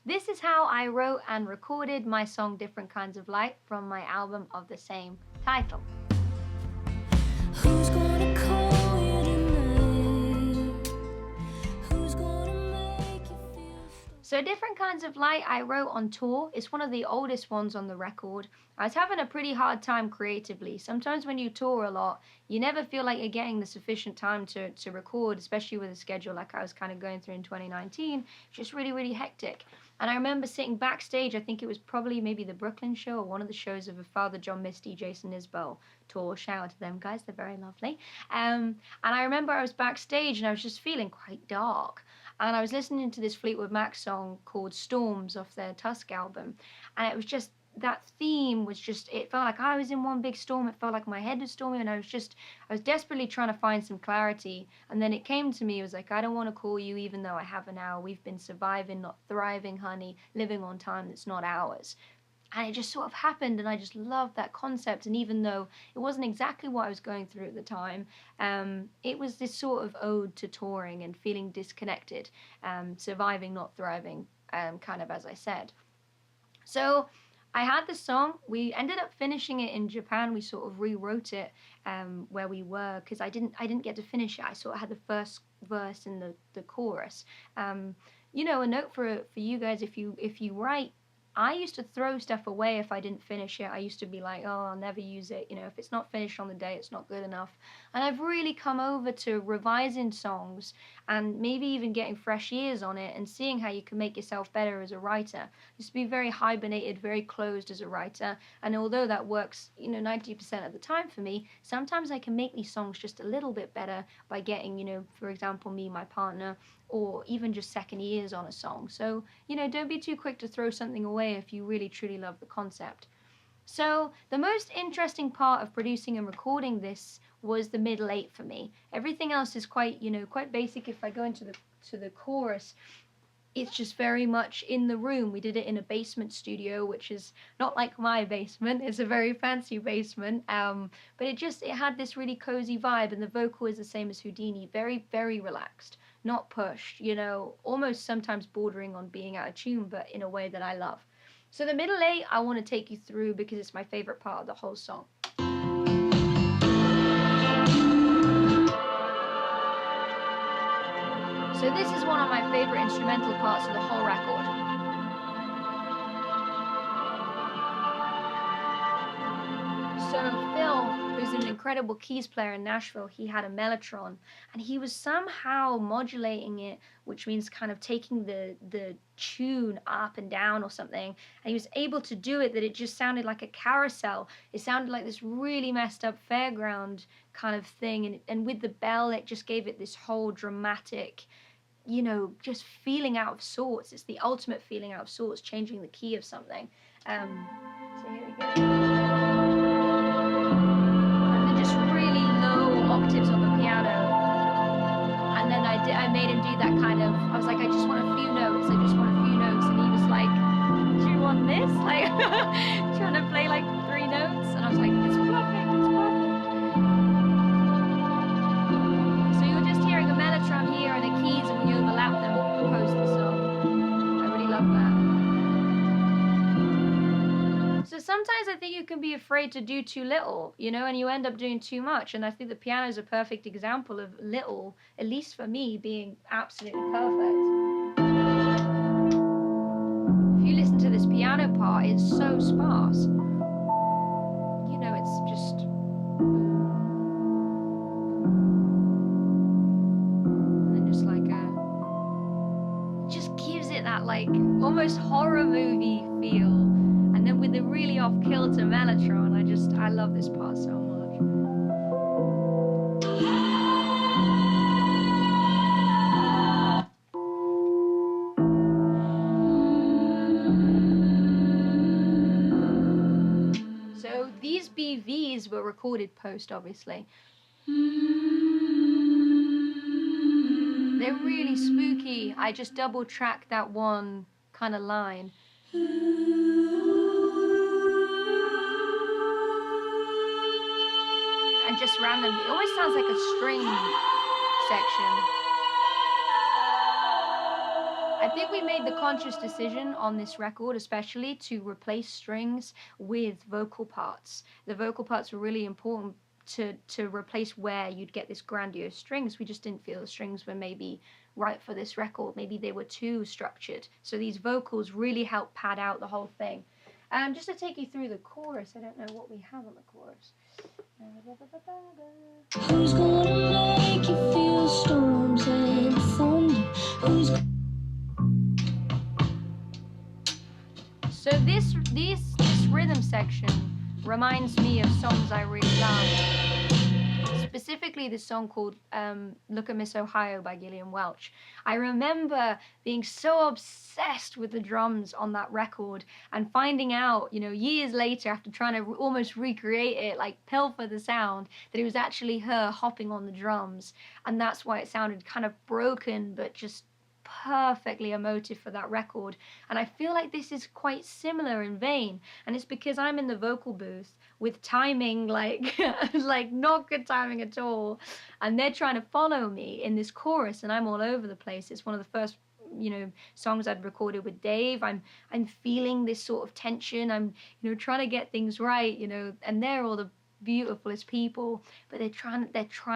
This is how I wrote and recorded my song Different Kinds of Light from my album of the same title. Who's gonna call you tonight? Who's gonna make you feel so Different Kinds of Light I wrote on tour. It's one of the oldest ones on the record. I was having a pretty hard time creatively. Sometimes when you tour a lot, you never feel like you're getting the sufficient time to record, especially with a schedule like I was kind of going through in 2019. Just really, really hectic. And I remember sitting backstage, I think it was probably maybe the Brooklyn show or one of the shows of a Father John Misty, Jason Isbell tour. Shout out to them guys, they're very lovely. And I remember I was backstage and I was just feeling quite dark. And I was listening to this Fleetwood Mac song called Storms off their Tusk album. And it was just, that theme was just, it felt like I was in one big storm. It felt like my head was storming, and I was desperately trying to find some clarity. And then it came to me, it was like, I don't want to call you even though I have an hour. We've been surviving, not thriving, honey, living on time that's not ours. And it just sort of happened, and I just loved that concept. And even though it wasn't exactly what I was going through at the time, it was this sort of ode to touring and feeling disconnected, surviving, not thriving, kind of as I said. So I had the song. We ended up finishing it in Japan. We sort of rewrote it where we were, because I didn't get to finish it. I sort of had the first verse and the chorus. You know, a note for you guys, if you write, I used to throw stuff away if I didn't finish it. I used to be like, oh, I'll never use it. You know, if it's not finished on the day, it's not good enough. And I've really come over to revising songs and maybe even getting fresh ears on it and seeing how you can make yourself better as a writer. I used to be very hibernated, very closed as a writer. And although that works, 90% of the time for me, sometimes I can make these songs just a little bit better by getting, for example, me, my partner, or even just second ears on a song. So, don't be too quick to throw something away if you really truly love the concept. So the most interesting part of producing and recording this was the middle eight for me. Everything else is quite basic. If I go into the chorus, it's just very much in the room. We did it in a basement studio, which is not like my basement. It's a very fancy basement. But it had this really cozy vibe, and the vocal is the same as Houdini. Very, very relaxed, not pushed, almost sometimes bordering on being out of tune, but in a way that I love. So the middle eight, I want to take you through because it's my favorite part of the whole song. So this is one of my favorite instrumental parts of the whole record. So Phil, who's an incredible keys player in Nashville, he had a mellotron, and he was somehow modulating it, which means kind of taking the tune up and down or something, and he was able to do it that it just sounded like a carousel. It sounded like this really messed up fairground kind of thing, and with the bell, it just gave it this whole dramatic, just feeling out of sorts. It's the ultimate feeling out of sorts, changing the key of something. So here we go. Octaves on the piano, and then I made him do that kind of, I was like, I just want a few notes, and he was like, do you want this? Like, trying to play like 3 notes, and I was like, it's perfect. So you're just hearing a mellotron here and the keys, and we overlap them post the song. I really love that. So sometimes I think you can be afraid to do too little, and you end up doing too much. And I think the piano is a perfect example of little, at least for me, being absolutely perfect. If you listen to this piano part, it's so sparse. It's just... And then just like it just gives it that like almost horror movie feel. And then with the really off-kilter mellotron, I love this part so much. So these BVs were recorded post, obviously. They're really spooky. I just double-tracked that one kind of line. And just random, it always sounds like a string section. I think we made the conscious decision on this record, especially, to replace strings with vocal parts. The vocal parts were really important to replace where you'd get this grandiose strings. We just didn't feel the strings were maybe right for this record. Maybe they were too structured. So these vocals really help pad out the whole thing. Just to take you through the chorus, I don't know what we have on the chorus. Who's gonna make you feel storms and thunder? So this rhythm section reminds me of songs I really love. Specifically this song called Look at Miss Ohio by Gillian Welch. I remember being so obsessed with the drums on that record and finding out, years later, after trying to almost recreate it, like pilfer the sound, that it was actually her hopping on the drums. And that's why it sounded kind of broken, but just perfectly emotive for that record. And I feel like this is quite similar in vein, and it's because I'm in the vocal booth with timing like not good timing at all, and they're trying to follow me in this chorus, and I'm all over the place. It's one of the first songs I'd recorded with Dave. I'm feeling this sort of tension. I'm trying to get things right, and they're all the beautifulest people, but they're trying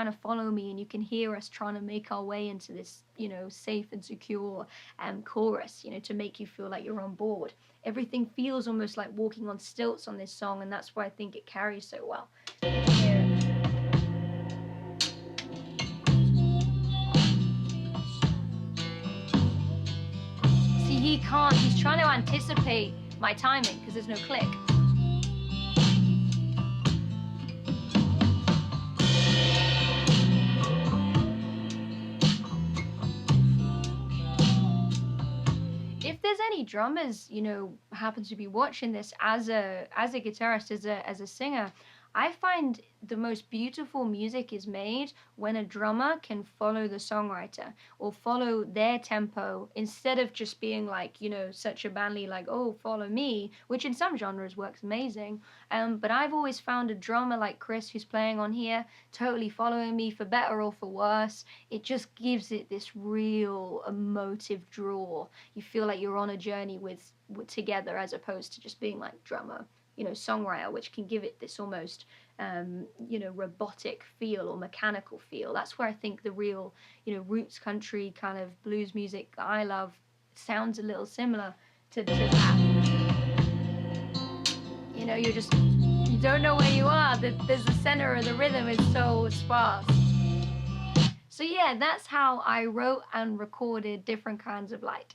to follow me, and you can hear us trying to make our way into this safe and secure chorus, to make you feel like you're on board. Everything feels almost like walking on stilts on this song, and that's why I think it carries so well. See, he's trying to anticipate my timing because there's no click. If there's any drummers, happen to be watching this as a guitarist, as a singer, I find the most beautiful music is made when a drummer can follow the songwriter or follow their tempo instead of just being like, such a bandly like, oh, follow me, which in some genres works amazing. But I've always found a drummer like Chris, who's playing on here, totally following me for better or for worse. It just gives it this real emotive draw. You feel like you're on a journey with together, as opposed to just being like drummer, songwriter, which can give it this almost robotic feel or mechanical feel. That's where I think the real roots country kind of blues music that I love sounds a little similar to that. You don't know where you are. There's the center of the rhythm is so sparse. So yeah, that's how I wrote and recorded Different Kinds of Light.